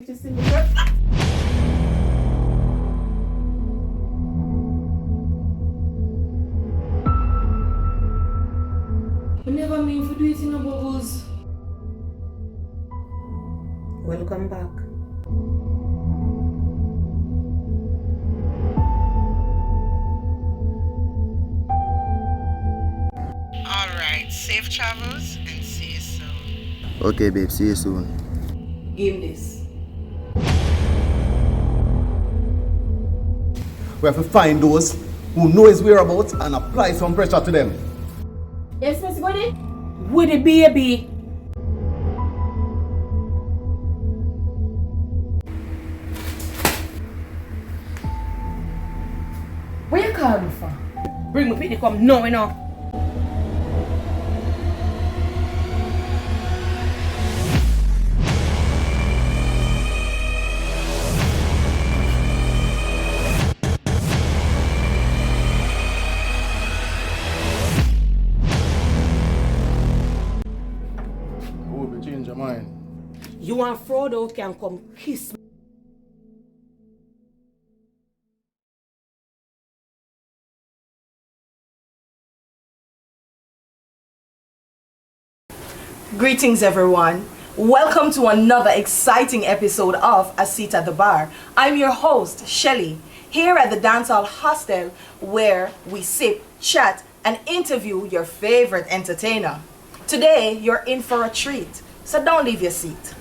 Just in the front. We never mean for doing it in the bubbles. Welcome back. Alright, safe travels and see you soon. Okay, babe, see you soon. Game this. We have to find those who know his whereabouts and apply some pressure to them. Yes, Miss Buddy? Would it baby? Where you call me for? Bring me pretty come now, you know. Oh, we change your mind. You and Frodo can come kiss me. Greetings, everyone. Welcome to another exciting episode of A Seat at the Bar. I'm your host, Shelly, here at the Dancehall Hostel, where we sip, chat, and interview your favorite entertainer. Today, you're in for a treat, so don't leave your seat.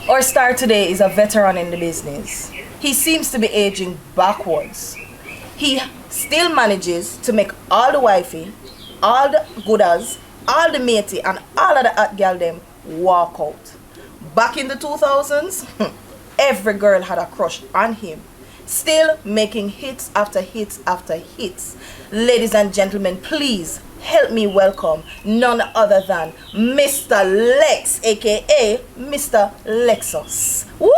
Our star today is a veteran in the business. He seems to be aging backwards. He still manages to make all the wifey, all the goodas, all the matey, and all of the hot girl them walk out. Back in the 2000s, every girl had a crush on him. Still making hits after hits after hits. Ladies and gentlemen, please help me welcome none other than Mr. Lexx, aka Mr. Lexus. Woo!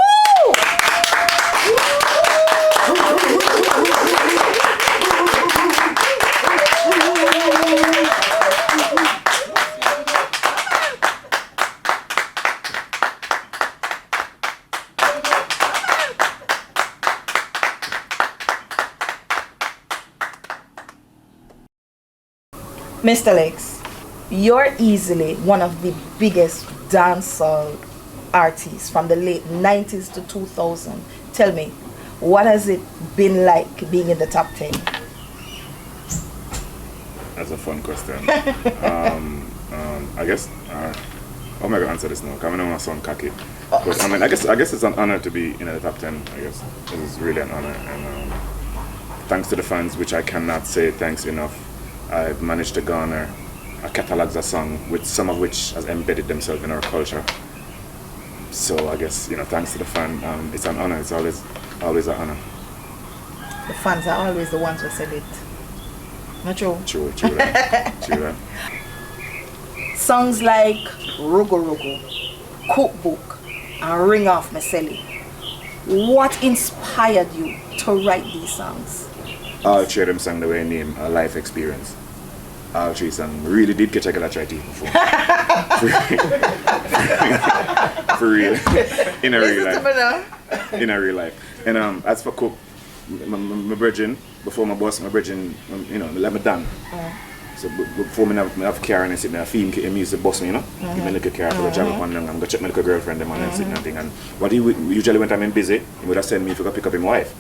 Mr. Lexx, you're easily one of the biggest dancehall artists from the late 90s to 2000. Tell me, what has it been like being in the top 10? That's a fun question. I guess, how am I going to answer this now? Because I know my son cocky. But I mean, I guess it's an honor to be in the top 10, I guess. It is really an honor. And thanks to the fans, which I cannot say thanks enough, I've managed to garner a catalogue of song, with some of which has embedded themselves in our culture. So I guess, thanks to the fan, it's an honor. It's always an honor. The fans are always the ones who said it. Not true? True that. True that. Songs like Rugo Rugo, Cookbook, and Ring Off Meseli. What inspired you to write these songs? All three of them sang the way name a life experience. All three songs really did catch a girl I tried to eat before. For real. In a real life. In a real life. And as for Cook, my brethren, before my boss, my brethren, let me down. So before I have car and I sit there, I feel him used to boss me, give me a little car for a drive up on them, I'm going to check my little girlfriend them and sitting and thing. And what he usually when I'm busy, he would have sent me to go pick up his wife.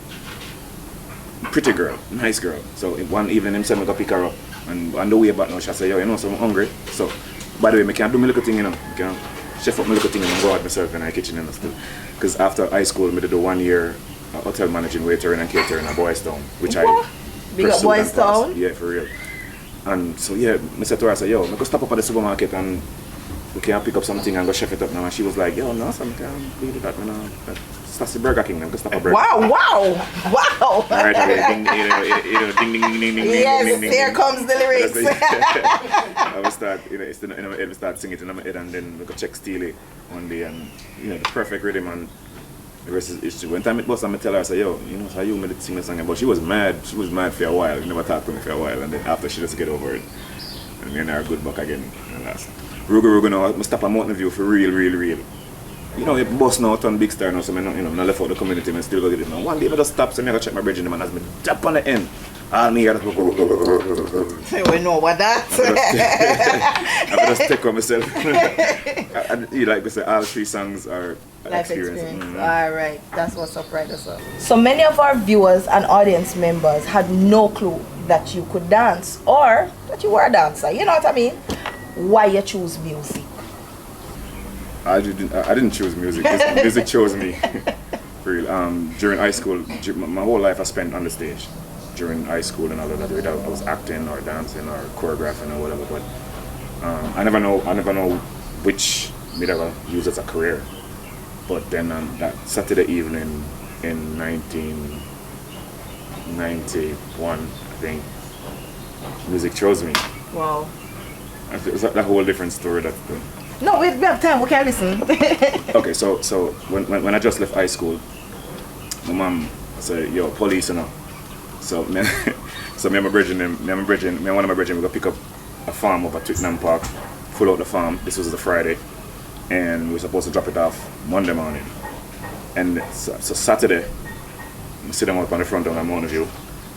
Pretty girl, nice girl. So one evening him sent me to pick her up, and on the way back now she said, yo, so I'm hungry. So by the way, I can't do my little thing, I can chef up my little thing and go out myself in the kitchen and stuff. Because after high school, I did a 1 year hotel managing, waitering and catering at Boys Town, which I Big up Boys Town? Yeah, for real. And so yeah, I said to her, I said, yo, I go stop up at the supermarket and we can pick up something and go chef it up now. And she was like, yo, no, so I can't do that, Sassy Burger King, them stop a burger. Wow. Right away, ding, ding, ding, ding, ding, ding, Yes, ding, ding, here ding. comes the lyrics. I will start, it's in my head, we start singing it in my head, and then we go check Steely one day, and the perfect rhythm, and the rest is history. One time it was, I tell her, I say, yo, so you made it sing the song, but she was mad for a while, never talked to me for a while, and then after she just get over it, and then our good buck again, and last. Rugo now, I stop a Mountain View for real. It boss now turn big star now, so I'm not left out the community, I still go get it now. One day I just stop, so I go check my bridge in them, and as I jump on the end, all me, I just go, We know what that. I just take on myself. Like we say, all 3 songs are Life experience. experience. Alright, that's what's up right as well. So many of our viewers and audience members had no clue that you could dance or that you were a dancer. You know what I mean? Why you choose music? I didn't choose music. Music chose me. For real. During high school, my whole life I spent on the stage. During high school and all of that, whether I was acting or dancing or choreographing or whatever. But I never know which me that I use as a career. But then that Saturday evening in 1991, I think, music chose me. Wow. It's a whole different story. No, we have time. We can listen. Okay, so when I just left high school, my mom said, "Yo, police, So me and my brethren, me and one of my brethren, we go pick up a farm over Twickenham Park, full out the farm. This was the Friday, and we were supposed to drop it off Monday morning. And so Saturday, I sit them up on the front of my Mountain View,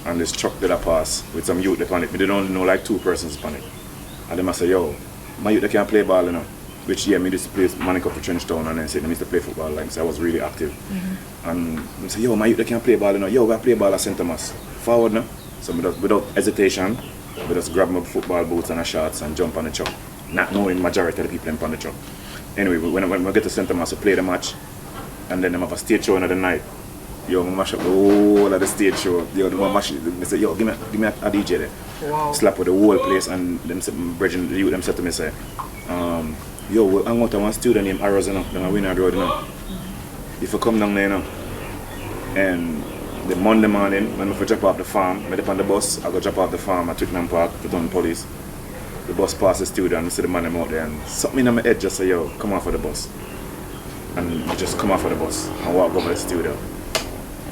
and this truck did a pass with some youth on it. We didn't know like 2 persons on it. And then I say, yo, my youth they can't play ball, Which me used to play Manic up to Trenchtown, and then said I used to play football, like so I was really active. And I say, yo, my youth they can't play ball, Yo, we play ball at St. Thomas. Forward now. So without hesitation, we just grab my football boots and a shorts and jump on the truck. Not knowing majority of the people on the truck. Anyway, when we get to St. Thomas, we play the match, and then I have a stage show another night. Yo, I mash up the whole of the stage show. Yo, I say, yo, give me a DJ there. Wow. Slap with the whole place, and them bridging the youth them said to me, say, yo, I'm out of one student named Arrows, then I win a road, If you come down there, and the Monday morning, when I drop off the farm, I dip on the bus, I go drop off the farm at Twickenham Park to town police. The bus passes the studio and I see the man them out there and something in my head just say, yo, come off of the bus. And I just come off of the bus and walk over to the studio.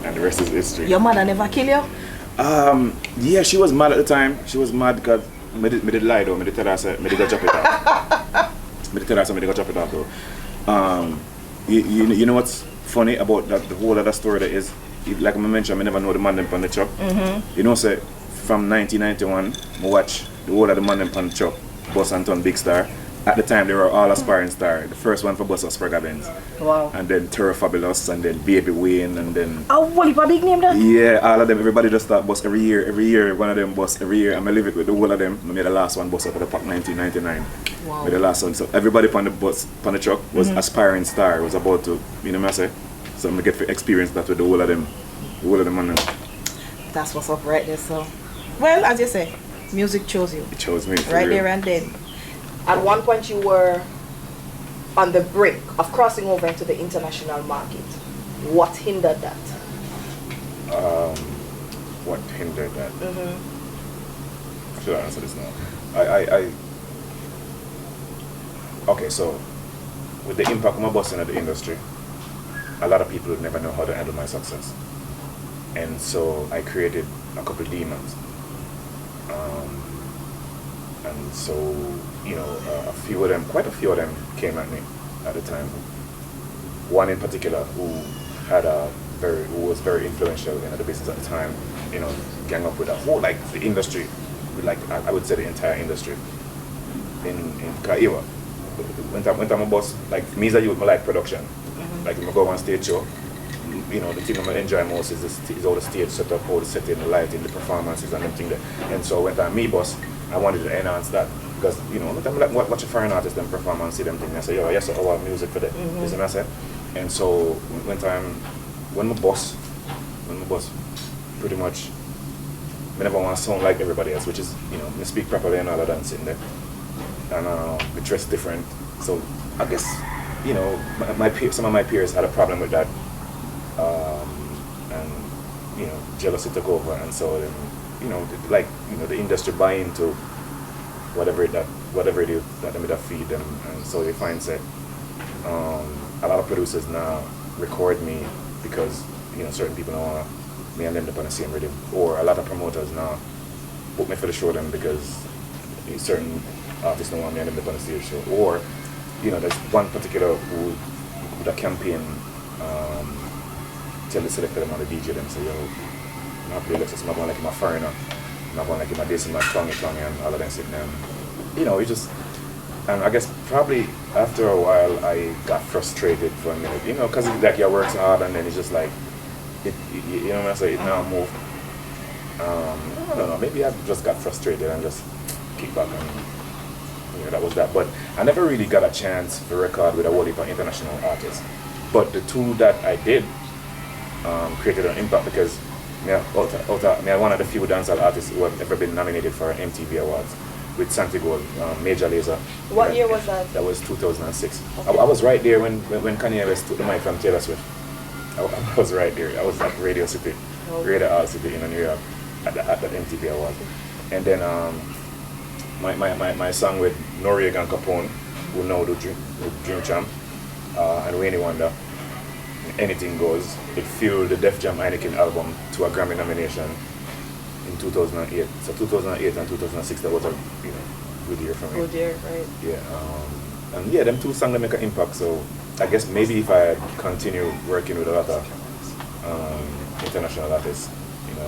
And the rest is history. Your mother never kill you? Yeah, she was mad at the time. She was mad because I did lie though. I did tell her I said, I did go drop it off. I did tell her I said, I did go drop it off though. You know what's funny about that, the whole other story that is, like I mentioned, I never know the man them on the truck. You know, say from 1991, I watch the whole of the man them on the truck, Bus and Ton Big Star. At the time, they were all aspiring star. The first one for Bus was Spragga Benz. Wow. And then Terror Fabulous, and then Baby Wayne, and then... Oh, what if a big name then? Yeah, all of them. Everybody just start bus every year. One of them bus every year. I'm going to live it with the whole of them. I made the last one bus up at the park 1999. Wow. With the last one. So everybody on the bus, on the truck, was aspiring star. Was about to, you know what I say? So I'm going to get to experience that with the whole of them. The whole of them on them. That's what's up right there, so. Well, as you say, music chose you. It chose me. Right there and then. At one point you were on the brink of crossing over into the international market. What hindered that? What hindered that? I should answer this now. Okay, so with the impact of my bossing at the industry, a lot of people would never know how to handle my success. And so I created a couple of demons. And so, you know, quite a few of them came at me at the time. One in particular who was very influential in the business at the time, you know, gang up with a whole, like, the industry, like, I would say the entire industry in Kaiwa. When I'm a boss, like, me as a youth, I like production. Like, when I go on stage show, you know, the thing I enjoy most is all the stage setup, all the setting, the lighting, the performances, and everything there. And so when I'm me boss, I wanted to enhance that because, you know, when I'm like watch a foreign artist and perform and see them things, I say, yo, yes, I want music for that. You see what I say? And so when my boss pretty much, I never want to sound like everybody else, which is, you know, I speak properly and all of that sitting there, and we dress different. So I guess, you know, some of my peers had a problem with that. jealousy took over, and so then, the industry buy into whatever it is that them that feed them, and so they find that a lot of producers now record me because certain people don't want me and them up on the same rhythm, or a lot of promoters now book me for the show them because certain artists don't want me and them up on the stage show, or there's one particular who the campaign tell the selector them on the DJ them say, yo, I'm not play Lexx, I'm not going like my foreigner, I'm not going like my this and my tongue and all of them sitting there. It just, and I guess probably after a while I got frustrated for a minute, because like you work so hard and then it's just like, it now moved. I don't know, maybe I just got frustrated and just kicked back and that was that. But I never really got a chance to record with a whole heap of international artists. But the two that I did created an impact because me one of the few dancehall artists who have ever been nominated for an MTV Awards with Santiago, Major Lazer. What year was that? That was 2006. Okay. I was right there when Kanye West took the mic from Taylor Swift. I was right there. I was at Radio City, Radio City in New York at that MTV Awards. And then my song with Noriega and Capone, who now do Dream Champ, and Wayne Wonder, Anything Goes, it fueled the Def Jam Heineken album to a Grammy nomination in 2008. So 2008 and 2006, that was a good year for me. Good year, right? Yeah, and them two songs make an impact. So I guess maybe if I continue working with a lot of international artists,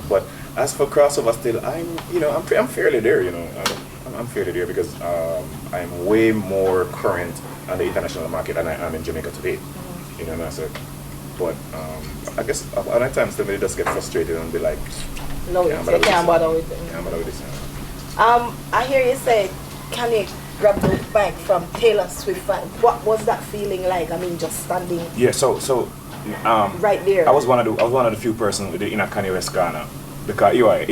But as for crossover, still I'm fairly there. I'm fairly there because I'm way more current on the international market than I am in Jamaica today. So. But I guess at that time, somebody just get frustrated and be like, no, you can't bother with it. Can't bother with this. I hear you say, can you grab the mic from Taylor Swift? What was that feeling like? I mean, just standing. Yeah, so right there. I was one of the few persons in a Kanye West corner. Because EY,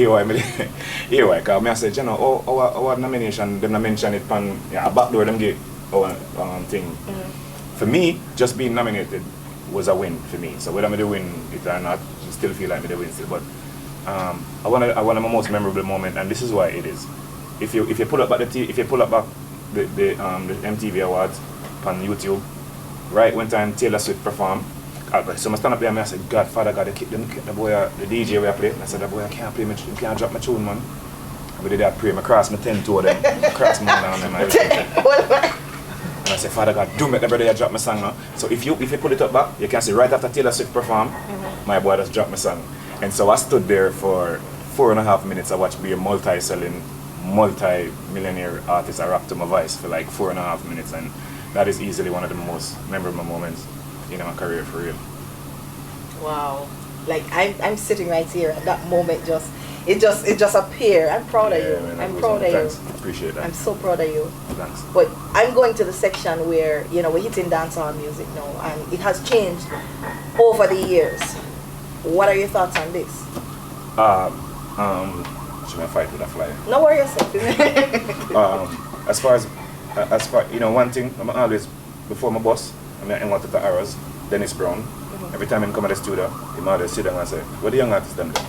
because I said, our nomination, them mention it on a backdoor them get our thing. Mm-hmm. For me, just being nominated was a win for me. So whether I win it or not, I still feel like I win still. But I want my most memorable moment, and this is why it is. If you pull up back the MTV Awards on YouTube, right when time Taylor Swift performed, so I stand up there and I said, God, Father God, the boy, the DJ where I play. And I said, the boy, I can't play, I can't drop my tune, man. And we did that pray, I crossed my 10 to them, I crossed my down them. And I said, Father God, do make the brother drop my song now. So if you pull it up back, you can see right after Taylor Swift performed, my boy just dropped my song. And so I stood there for 4.5 minutes. I watched be a multi-selling, multi-millionaire artist. I rapped to my voice for like 4.5 minutes, and that is easily one of the most memorable moments in my career, for real. Wow. Like I'm sitting right here, and that moment just appeared. I'm proud of you. Man, I'm proud of you. Thanks. Appreciate that. I'm so proud of you. Thanks. But I'm going to the section where we're hitting dancehall music now, and it has changed over the years. What are your thoughts on this? Should I fight with a fly? No worry yourself. As far one thing I'm always before my boss, I wanted the arrows, Dennis Brown. Every time he come to the studio, he always sit down and say, what the young artists them do?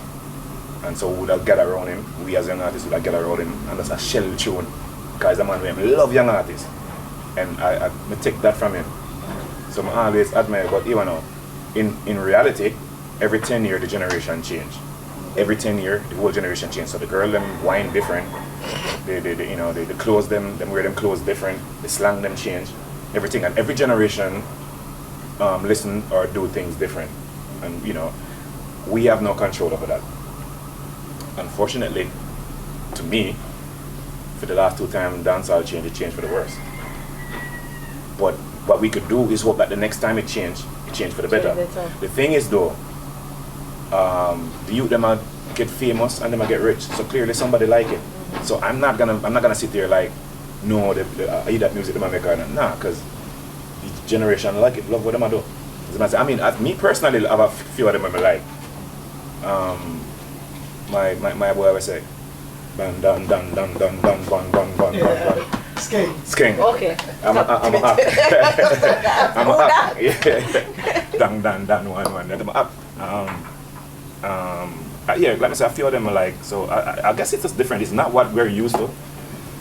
And so we would have gathered around him, we as young artists would have gathered around him, and that's a shell tune. Because the man who love young artists. And I take that from him. So I always admire, but even now, in reality, every 10 years the generation change. Every 10 years the whole generation change. So the girl them wine different, the clothes them wear them clothes different, the slang them change, everything. And every generation listen or do things different. And we have no control over that. Unfortunately, to me, for the last 2 times dancehall changed, it changed for the worse. But what we could do is hope that the next time it changed for the better. The thing is though, the youth them get famous and them get rich. So clearly somebody like it. So I'm not gonna sit there like, no, I hear that music them make or not. Nah, because the generation like it, love what them do. I mean, me personally, I have a few of them I like. My boy always say, dun dun dun dun dun dun dun dun dun dun. Skeng. Okay. I'm a app. Yeah. Dun dun dun 1 1. I'm a app. Yeah, like I said, a few of them are like, so I guess it's just different. It's not what we're used to.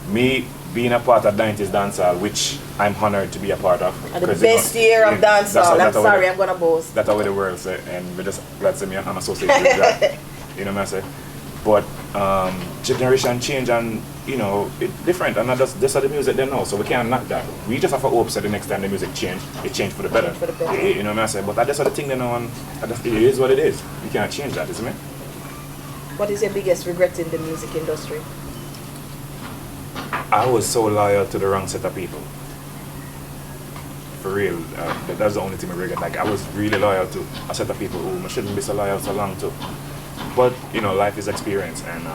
Me being a part of 90s dancehall, which I'm honored to be a part of. And the best year of dancehall. I'm sorry, I'm gonna boast. That's how the world say, and we're just glad to me I'm associated with that. You know what I say? But generation change and it's different, and that's how the music they know. So we can't knock that. We just have to hope that the next time the music change, it change for the better. You know what I say? But that's how the thing they know, and it is what it is. You can't change that, isn't it? What is your biggest regret in the music industry? I was so loyal to the wrong set of people. For real, that's the only thing I regret. Like I was really loyal to a set of people who I shouldn't be so loyal so long to. But life is experience, and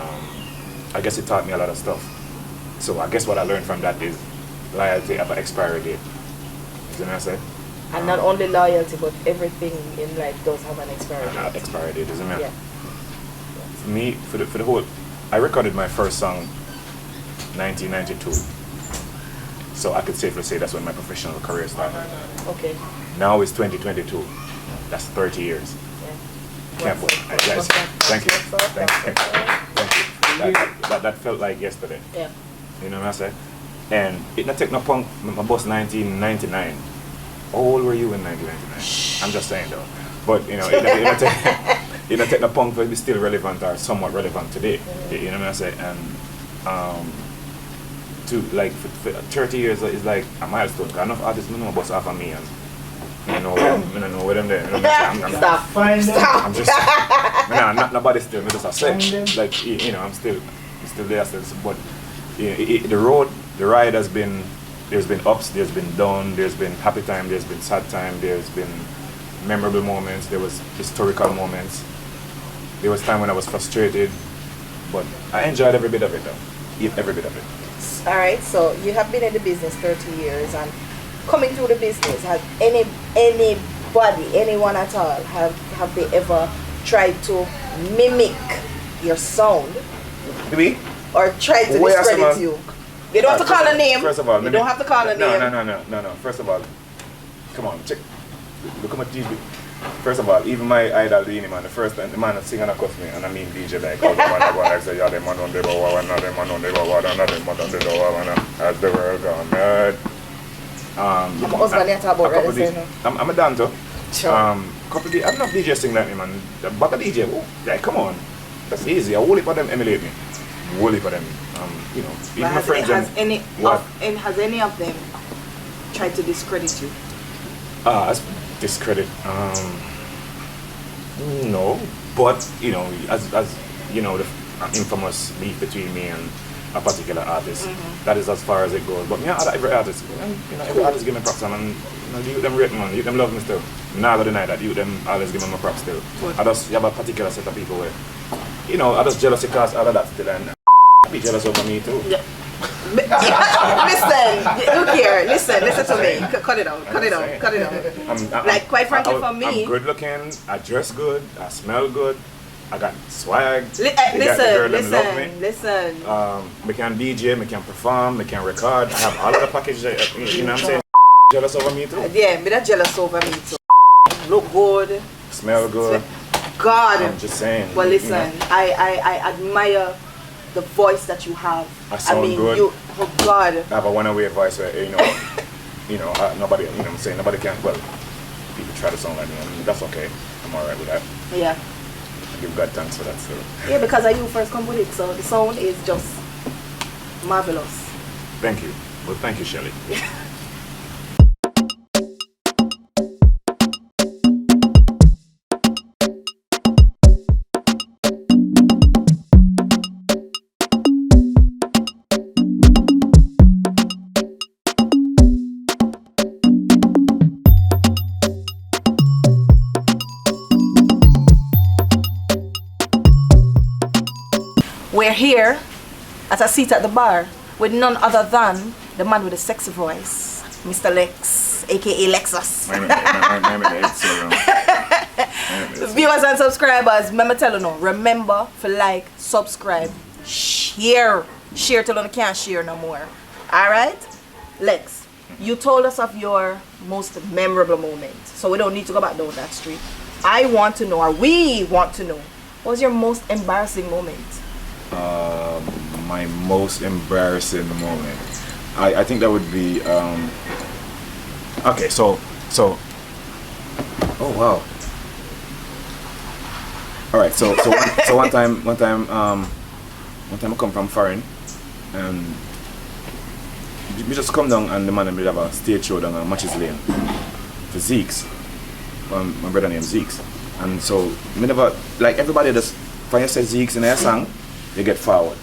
I guess it taught me a lot of stuff. So I guess what I learned from that is loyalty have an expiry date. You know what I say? And not only loyalty, but everything in life does have an expiry date. Expiry date, isn't it? Yeah. For me, for the whole, I recorded my first song 1992. So I could safely say that's when my professional career started. Okay. Now it's 2022. That's 30 years. Can't believe it. Yes. Thank you. Thank you. That felt like yesterday. Yeah. You know what I say? And it not take no punk. My boss 1999. How old were you in 1999? I'm just saying though. But it not take no punk to be still relevant or somewhat relevant today. You know what I say? And to like for 30 years is like a milestone. Cause enough artists know about half of me and. I know where them there. Stop. I'm just, not nobody still. Me just a say, like I'm still there. Still, but the road, the ride has been. There's been ups, there's been down, there's been happy time, there's been sad time, there's been memorable moments, there was historical moments. There was time when I was frustrated, but I enjoyed every bit of it though. Every bit of it. All right. So you have been in the business 30 years and. Coming through the business, has anyone at all, have they ever tried to mimic your sound? Me? Or tried to discredit you? You don't have to call a name. First of all, you don't have to call a name. No. First of all, come on, check. Look at my TV. First of all, even my idol, the man, the first time the man sing and cuss me, and I mean DJ like, oh, the man go and say, yeah, the man on the bow, and the man on the bow, and the man on the bow, and as the world gone mad. I'm a dancer. Sure. I'm not DJ sing like me, man. But a DJ, like, come on. That's easy. A whole heap of them emulate me. Whole heap of them. Even my friends. Has any of them tried to discredit you? Discredit. No. But, as you know, the infamous beef between me and a particular artist. That is as far as it goes. But every artist, every artist give me props, and you them rate me, man. You them love me still. I'm not gonna deny that. You them always give me my props still. I just have a particular set of people where, I just jealousy cause all of that still, and be jealous over me too. Yeah. Listen, look here. Listen to me. Cut it out. Like quite frankly, for me, I'm good looking. I dress good. I smell good. I got swag. Listen. Me can DJ, me can perform, me can record. I have all of the packages. You know what I'm saying? Jealous over me too? Yeah, me that jealous over me too. Look good. Smell good. God. I'm just saying. Well, listen. I admire the voice that you have. I sound good. Oh God. I have a one-away voice where nobody. You know what I'm saying? Nobody can. Well, people try to sound like me, and that's okay. I'm alright with that. Yeah. Give God thanks for that, so. Yeah, because you first come with it, so the sound is just marvelous. Thank you. Well, thank you, Shelley. We're here at a seat at the bar with none other than the man with the sexy voice, Mr. Lexx, aka Lexus. Viewers and subscribers, remember to like, subscribe, share till you can't share no more. Alright? Lexx, you told us of your most memorable moment, so we don't need to go back down that street. I want to know, or we want to know, What was your most embarrassing moment? My most embarrassing moment. I think that would be okay. So oh wow. All right. So one time I come from foreign and we just come down and the man and we have a stage show down on Matches Lane for Zeke's. My brother named Zeke's. And so me never like everybody just when you say Zeke's in their song, they get forward.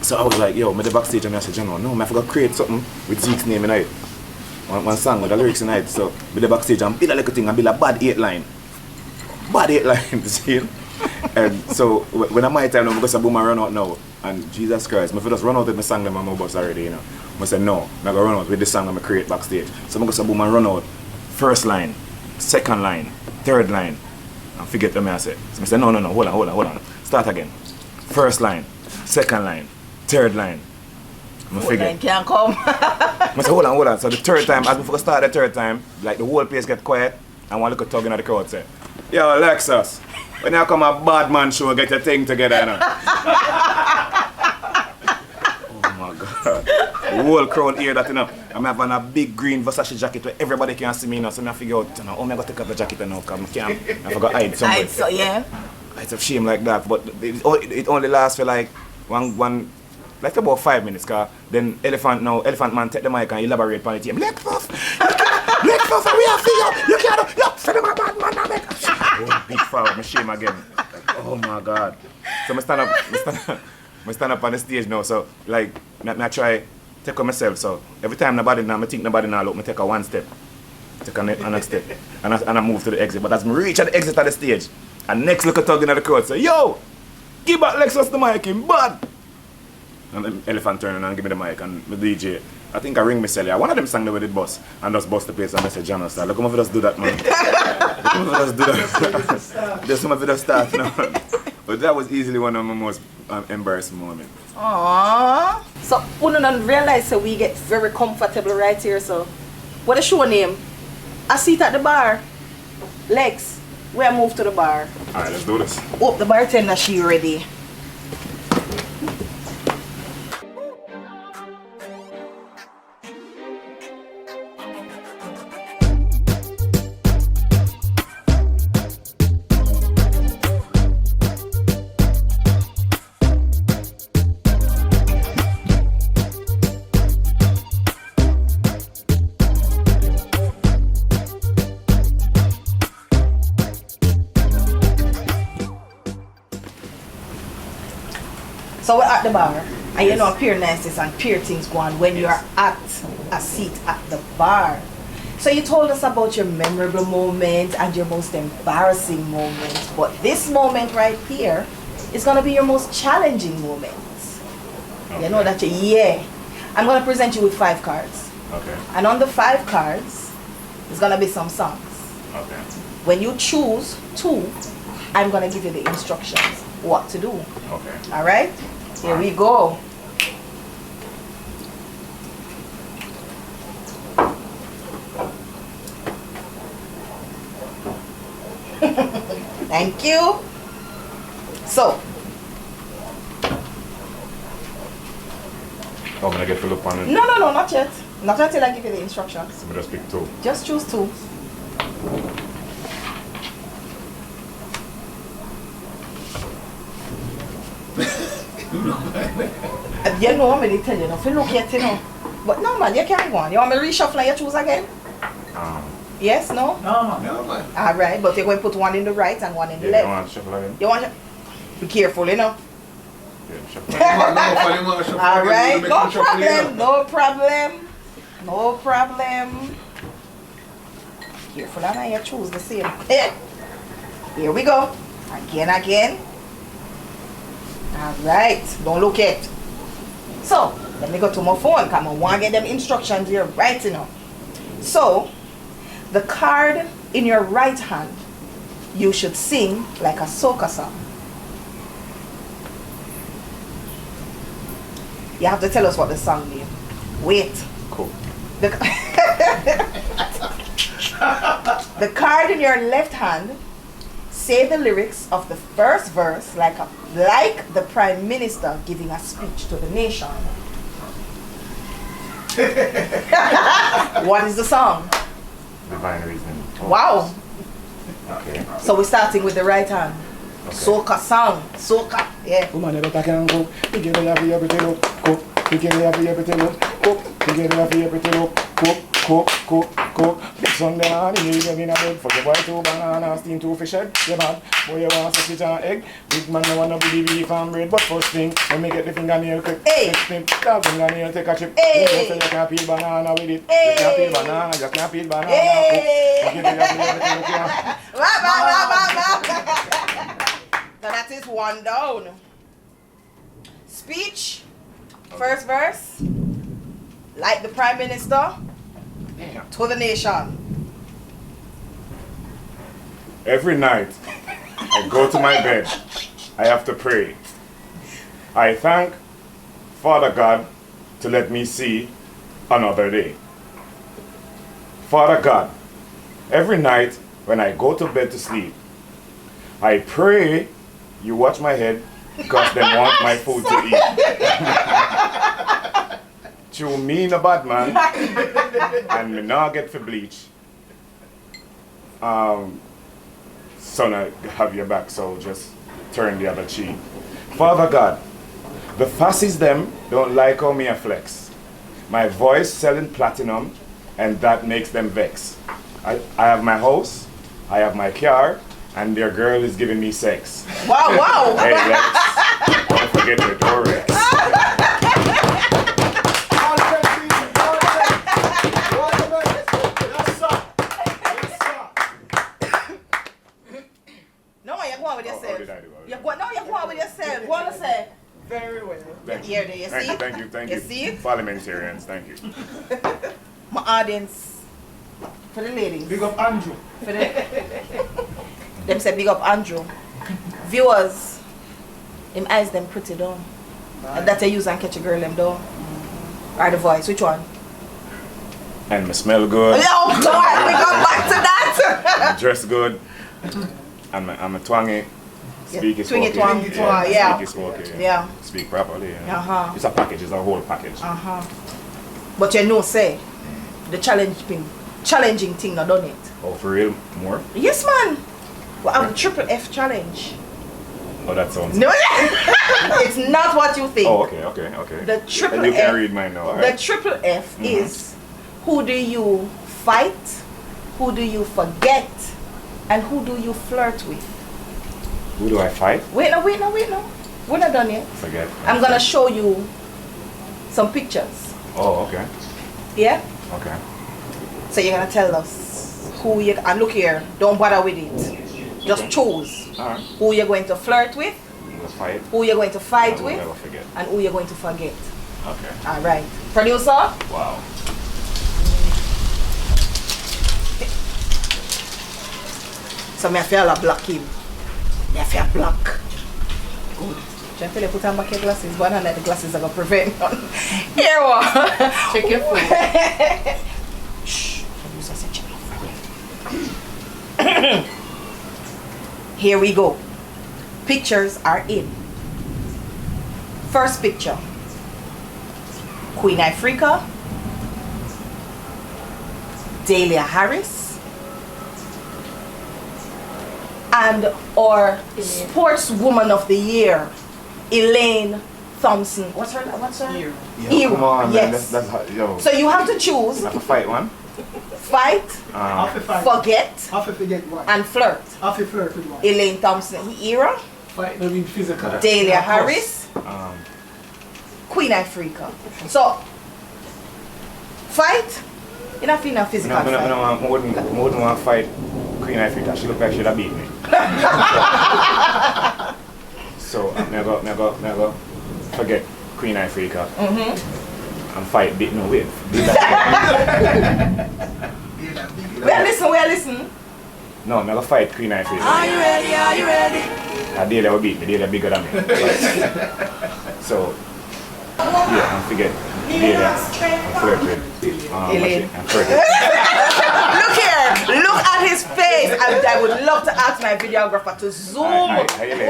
So I was like, yo, me the backstage and I said, no, I forgot to create something with Zeke's name in it. One song with the lyrics in it. So me the backstage and build a little thing and build a bad 8 line. Bad 8 line, see? And so when I'm my time now, I'm going to boom and run out now. And Jesus Christ, I just run out with my song them on my bus already, you know. I said, no, I'm going to run out with the song I'm create backstage. So I'm going to boom and run out. First line, second line, third line. And forget what I said. So I said, no, hold on. Start again. First line, second line, third line. I'm Fourth line can't come. I said, hold on. So the third time, as before I start the third time, like the whole place get quiet, and one little tugging at the crowd say, yo, Lexus, when you come a bad man show, get your thing together, you know. Oh my God. The whole crowd hear that, you know. I'm having a big green Versace jacket where everybody can see me, you know, so I figure out, you know, how am I going to take off the jacket now, because I forgot to hide somewhere. So, yeah. It's a shame like that, but it only lasts for like one like about 5 minutes, cause then Elephant Man take the mic and elaborate on it. Lexx, we have you can't, send him a bad man, oh, big foul, my shame again. Oh my God. So I stand up on the stage now, so like, I try take on myself, so every time I think nobody now look, I take a one step, take a next step, and I move to the exit, but as I reach at the exit of the stage, and next look at tugging at the crowd, say, yo, give back Lexus the mic, him bad. And the Elephant turn and give me the mic and the DJ. I think I ring me Celia. One of them sang there with the bus and just bust the place and I said, John, look how much do that, man. Look how much do that. There's some of it start now. But that was easily one of my most embarrassing moments. Aww. So, we don't realize that we get very comfortable right here. So, what is show name? A seat at the bar. Lexx, we move to the bar. Alright, let's do this. Hope the bartender, she ready. So we're at the bar, and you know pure niceness and pure things go on when you're at a seat at the bar. So you told us about your memorable moment and your most embarrassing moment, but this moment right here is gonna be your most challenging moment. Okay. You know that I'm gonna present you with 5 cards. Okay. And on the 5 cards, there's gonna be some songs. Okay. When you choose 2, I'm gonna give you the instructions what to do. Okay. All right. Here we go. Thank you. So. Oh, I'm gonna get full up on it. No, not yet. Not until I give you the instructions. So I'm just pick 2. Just choose 2. You know, I'm going to tell you, if you look at it, but no, man, you can't go on. You want me to reshuffle and you choose again? Yes, no? No, man. All right, but you're going to put one in the right and one in the left. You want to shuffle again? You want to be careful, you know? Yeah, shuffle again. All right, no problem. Careful, and you choose the same. Here we go. Again. All right, don't look it. So, let me go to my phone. Come on, I want to get them instructions here right now. So, the card in your right hand, you should sing like a soca song. You have to tell us what the song name. Wait. Cool. The card in your left hand, say the lyrics of the first verse like the Prime Minister giving a speech to the nation. What is the song? Divine Reason. Wow. Okay. So we're starting with the right hand. Okay. Soca song. Soca. Yeah. Woman never can go. You get it every everything up. Cook. You get it everything up. Cook. You get it everything up. Cook. Big Sunday morning, you get in a bed. For the boy 2 bananas, steam 2 fish head. You mad? Boy, you want sausage and egg. Big man, no wanna be beef and bread. But first thing, when me get the fingernail clip. Hey. Dog fingernail take a chip. Hey. You know say you can't peel banana with it. Hey. You can't peel banana. You can't peel banana. Hey. Cook. You get it everything up. So that is one down. Speech. First verse. Like the Prime Minister to the nation. Every night I go to my bed, I have to pray. I thank Father God to let me see another day. Father God, every night when I go to bed to sleep, I pray you watch my head because they want my food to eat. You mean a bad man and me not get for bleach. Son, I have your back, so just turn the other cheek. Father God, the fascists them don't like how me a flex. My voice selling platinum and that makes them vex. I have my house, I have my car, and their girl is giving me sex. Wow. Hey Lex, don't forget your door Rex. No, you go on with yourself. Oh, did I do it? You go on with yourself. Go on and say. Very well. Thank Here, there, you see? Thank you. You see it? Parliamentarians, thank you. My audience, for the ladies. Big up Andrew. For the, them say big up Andrew. Viewers, him eyes them pretty down. That I use and catch a girl them down. Or the voice, which one? And me smell good. No, God, we go back to that. I'm dressed good. I'm a twangy. Speak is Twingy spoken. twang, twang, yeah. Speak is spoken. Yeah. Speak properly. Uh-huh. It's a package. It's a whole package. But you know, say, the challenging thing not done it. Oh, for real? More? Yes, man. Well, I'm the triple F challenge. Oh, that sounds. No, it's not what you think. Oh, okay. The triple And you can F. read mine now. All The right. triple F is who do you fight, who do you forget, and who do you flirt with? Who do I fight? Wait no. We're not done yet. Forget. I'm gonna show you some pictures. Oh, okay. Yeah? Okay. So you're gonna tell us who you and look here, don't bother with it. Just choose All right. who you're going to flirt with, The fight. who you're going to fight I will with, never forget. and who you're going to forget. Okay. Alright. Producer? Wow. So me feel a block him. Me feel block. Good. Just tell you put on back your glasses, but I don't let the glasses are gonna prevent none. Here what? Check your food. Shh. Producer say check your food. Here we go. Pictures are in. First picture. Queen Africa. Dahlia Harris. And our Sportswoman of the Year, Elaine Thompson. What's her? Here. Ear. Come on, man. Yes. That's yo. So you have to choose I have to fight one. fight, Half a fight. forget, Half a forget one. and flirt. Half a flirt with one. Elaine Thompson, era. Fight no being physical. Dahlia Harris, Um, Queen Africa. So fight. You're not feeling a physical I fight. wouldn't want to fight Queen Africa. She look like she'd have beat me. So never forget Queen Africa. And fight beat no way. We are listen. No, never fight Queen Africa. Are you ready? A day they will beat me. They bigger than me. So yeah, and forget. Yeah, and flirt with. Elaine. And flirt with. Look here. Look at his face. I would love about to ask my videographer to zoom. Elaine.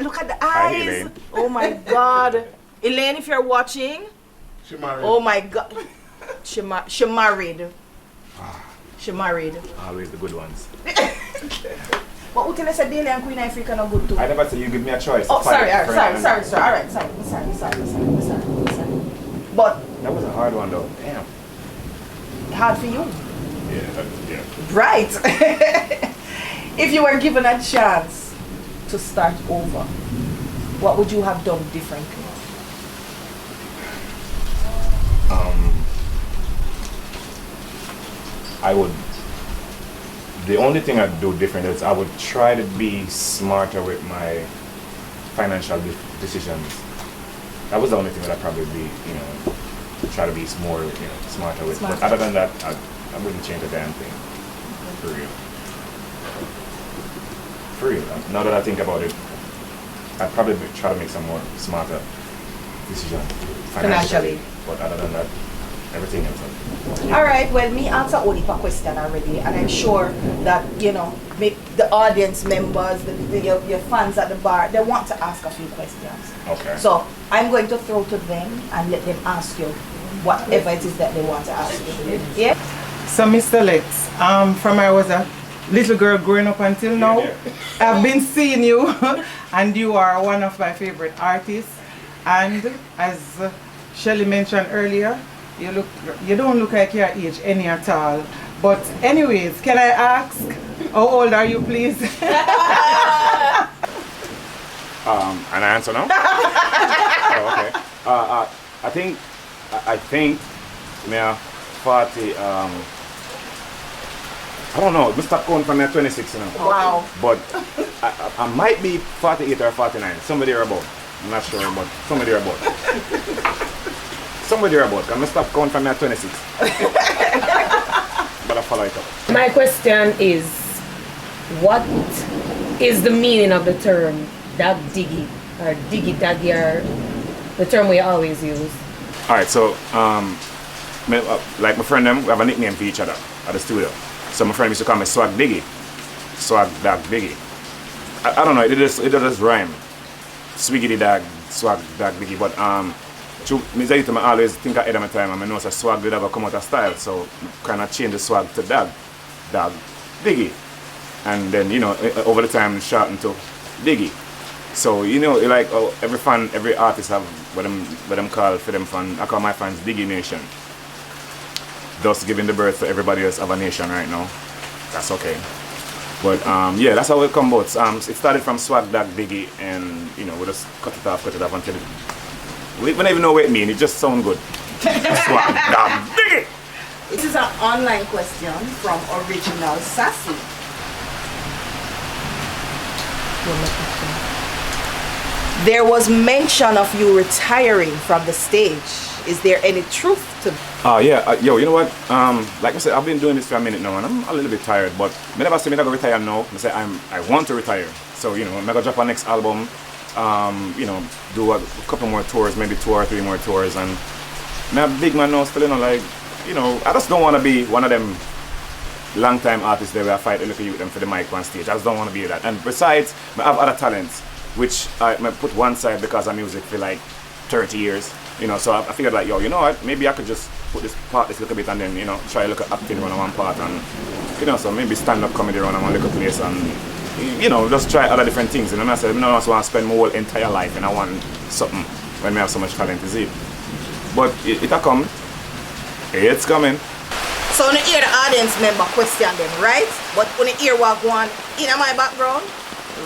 Look at the Hi, eyes. Elaine. Oh my God, Elaine, if you're watching. She married. Oh my God, she married. She married. Always the good ones. But who tell us that Daily and Queen Africa no good too? I never said you give me a choice. Oh, to fight sorry, for it. sorry. All right, sorry. But That was a hard one though. Damn. hard for you, Yeah. right? If you were given a chance to start over, what would you have done differently? I would. The only thing I'd do different is I would try to be smarter with my financial decisions. That was the only thing that I'd probably be, try to be more, smarter with. But other than that, I wouldn't change a damn thing. For real. For real. Now that I think about it, I'd probably try to make some more smarter decisions financially. But other than that, everything else. All right, well, me answer Olipa question already, and I'm sure that, make the audience members, your fans at the bar, they want to ask a few questions. Okay. So I'm going to throw to them and let them ask you whatever it is that they want to ask you. Yeah? So, Mr. Lexx, from I was a little girl growing up until now, I've been seeing you, and you are one of my favorite artists. And as Shelly mentioned earlier, you don't look like your age any at all. But anyways, can I ask, how old are you, please? An answer now? Oh, okay. I think, me 40, I don't know, I start going from me at 26, Wow. But I might be 48 or 49, somebody or about. I'm not sure, but somebody or about. Somebody or about, I'm stop going from me at 26. But I follow it up. My question is, what is the meaning of the term dag diggy or diggy daggy, or the term we always use? Alright, so like my friend them, we have a nickname for each other at the studio. So my friend used to call me Swag Diggy. Swag Dag Diggy. I don't know, it just rhyme. Swiggity Dag, Swag Dag Diggy. But me say it, I always think ahead of my time, and I know it's a swag did ever come out of style, so kind of change the swag to Dag Diggy. And then, over the time shortened to Diggy. So, like every fan, every artist have what them call for them fan. I call my fans Diggy Nation. Thus giving the birth to everybody else of a nation right now. That's okay. But yeah, that's how it come about. It started from Swag Dag Diggy, and we just cut it off until we don't even know what it means. It just sounds good. Swag Dag Diggy. This is an online question from Original Sassy. There was mention of you retiring from the stage. Is there any truth to that? Yeah, yo, you know what? Like I said, I've been doing this for a minute now, and I'm a little bit tired. But I never say I'm gonna retire now. I say I want to retire. So I'm gonna drop our next album. Do a couple more tours, maybe 2 or 3 more tours, and I'm a big man now. Still, I just don't want to be one of them long time artists that will fight and look at you them for the mic on stage. I just don't want to be that. And besides, I have other talents, which I put one side because of music for like 30 years. So I figured like, you know what, maybe I could just put this little bit and then, try to look at acting on one part and, so maybe stand-up comedy around one little place and, just try other different things. And I said, I just want to spend my whole entire life and I want something when I have so much talent to see. But it'll come. It's coming. So when you hear the audience member question them, right? But when you hear what going on in my background,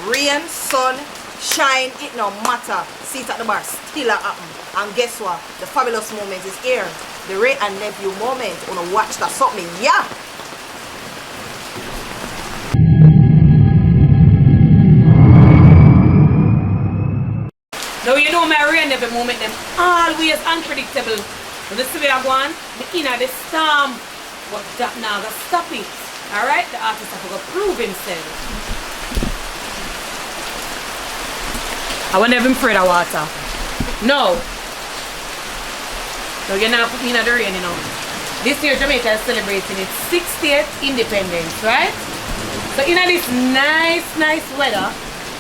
rain, sun, shine, it no matter. Seat at the bar still a happen. And guess what? The fabulous moment is here. The Ray and Nephew moment. Wanna watch that something, yeah. Now you know my Ray and Nephew moment, them always unpredictable. But this way I go on, the inner the storm. But that now gotta stop it. Alright? The artist have to go prove himself. I want to have him afraid of water. No. So you're not putting in the rain, This year Jamaica is celebrating its 60th independence, right? So in this nice weather,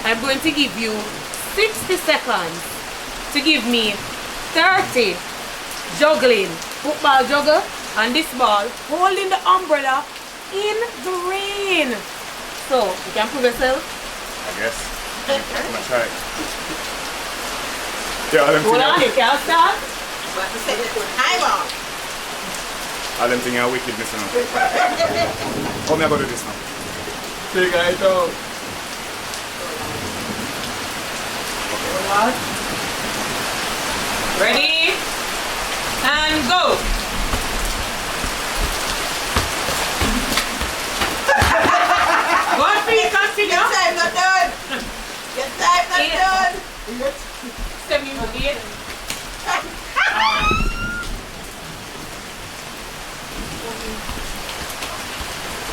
I'm going to give you 60 seconds to give me 30 juggling football juggle and this ball holding the umbrella in the rain. So you can prove yourself. I guess. I'm gonna try it. Yeah, all them Hold on, you can't start. all them things are wickedness now. How me I gonna do this now? Figure it out. Ready? And go. Go on, please continue. Your time not done. Your time not done. 78.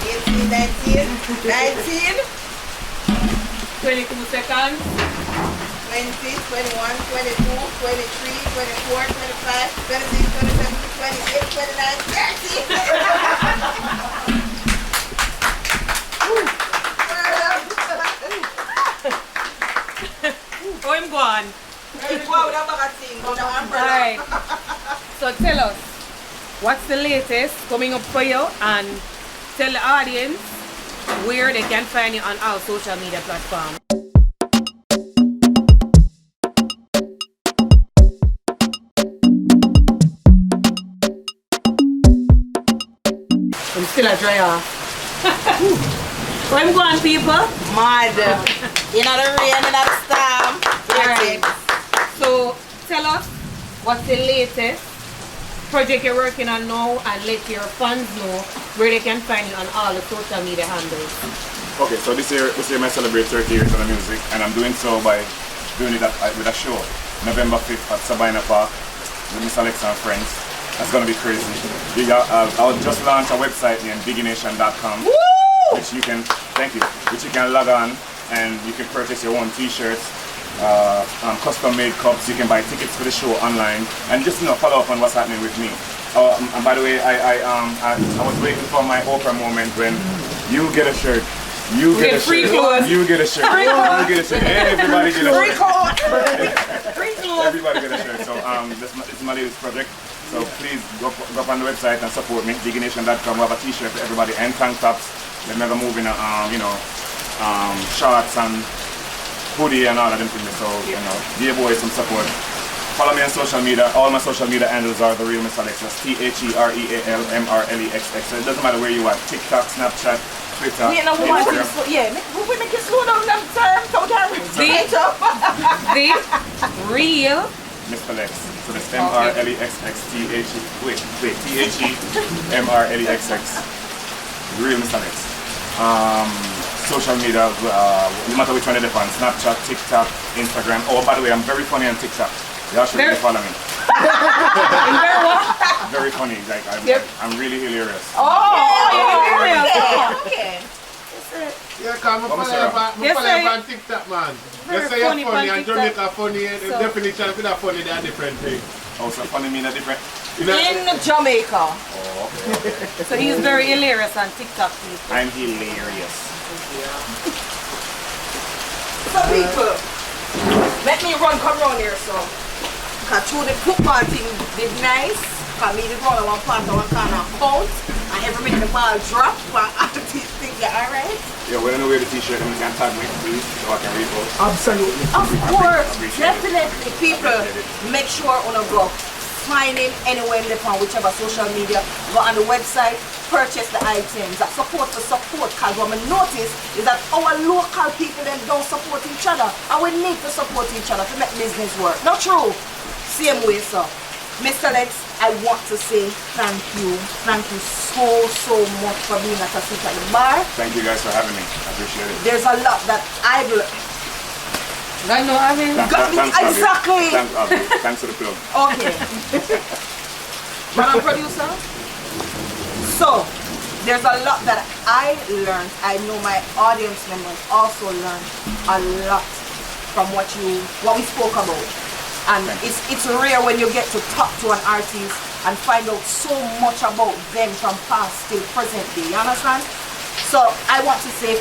18, 19, 19, 22 seconds. 20, 21, 22, 23, 24, 25, 26, 27, 28, 29, 30. Oh, I'm gone. Alright. So tell us, what's the latest coming up for you, and tell the audience where they can find you on our social media platforms. I'm still a dry off. Where I'm going, people? Mad. In the rain, in the storm. Alright. So tell us what's the latest project you're working on now, and let your fans know where they can find you on all the social media handles. Okay, so this year I celebrate 30 years of the music, and I'm doing so by doing it with a show, November 5th at Sabina Park with Mr. Lexx and friends. That's gonna be crazy. I'll just launch a website named biggination.com, which you can, which you can log on and you can purchase your own t-shirts, custom made cups. You can buy tickets for the show online, and just follow up on what's happening with me. And by the way, I was waiting for my Oprah moment when you get a shirt. You get a shirt. You get a shirt. You get a shirt. Everybody get a shirt. Everybody get a shirt. So this is my latest project. So please go up on the website and support me. Biggination.com. We have a t-shirt for everybody and tank tops. We're never moving shorts and hoodie and all of them things. So give away some support. Follow me on social media. All my social media handles are The Real Mr. Lexx. That's TheRealMrLexx. So it doesn't matter where you are. TikTok, Snapchat, Twitter. We make it slow down them terms. The Real Mr. Lexx. So that's TheMrLexx. Real Mr. Lexx. Social media, no matter which one it depends. Snapchat, TikTok, Instagram. Oh, by the way, I'm very funny on TikTok. Y'all should really follow me. Very funny. Like I'm really hilarious. Okay. Yeah, come on, follow you on TikTok, man. Let's say you're funny and Jamaica funny, the definition of that funny, they are different things. Oh, so funny mean a different? In Jamaica. Oh, okay. So he's very hilarious on TikTok, people. I'm hilarious. So people, let me come around here, so. Because through the football thing did nice. Because me the run one part of one corner out. And every minute the ball drop. But after these things are alright. Yeah, we're gonna wear the t-shirt and you can tag me, please, so I can repost. Absolutely. Of course. Definitely. People, make sure on a go. Find him anywhere in the town, whichever social media. Go on the website, purchase the items. That support for support. Because what I notice is that our local people then don't support each other. And we need to support each other to make business work. Not true. Same way, sir. Mr. Lexx, I want to say thank you. Thank you so much for being at a seat at the bar. Thank you guys for having me. I appreciate it. There's a lot that I've learned. Exactly. Thanks for the plug. Okay. Madam Producer. So, there's a lot that I learned. I know my audience members also learned a lot from what we spoke about. And it's rare when you get to talk to an artist and find out so much about them from past till present day. You understand? So I want to say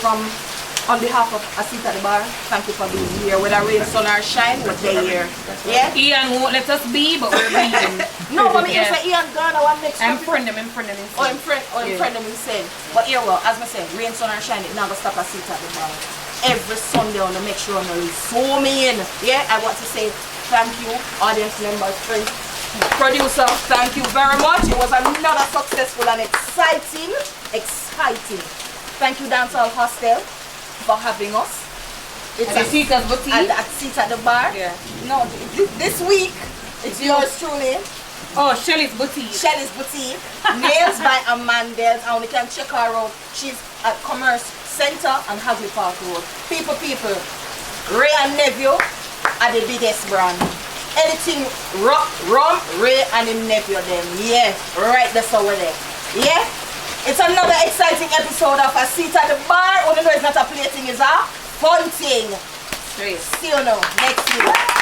on behalf of a seat at the bar, thank you for being here. Whether rain, sun or shine, we're here. Yeah? Ian won't let us be, but we're being. No, but me say Ian gone, I want next I'm friend them friend them insane. But here well, as I said, rain, sun or shine, it never stop a seat at the bar. Every Sunday I want to make sure I'm so in. Yeah, I want to say thank you, audience members, friends, producer, thank you very much. It was another successful and exciting. Thank you, Dancehall Hostel, for having us. It's at the Sita's Boutique. At seat at the bar. Yeah. No, this week it's yours truly. Oh, Shelly's Boutique. Shelly's Boutique. Nails by Amandel. And you can check her out. She's at Commerce Center on Hagley Park Road. People, Ray and Nephew are the biggest brand. Anything rum, Ray and him nephew them. Yeah, right that's over there. Yeah? It's another exciting episode of A Seat at the Bar. Only though it's not a play thing, it's a fun thing. Straight. See you now next week.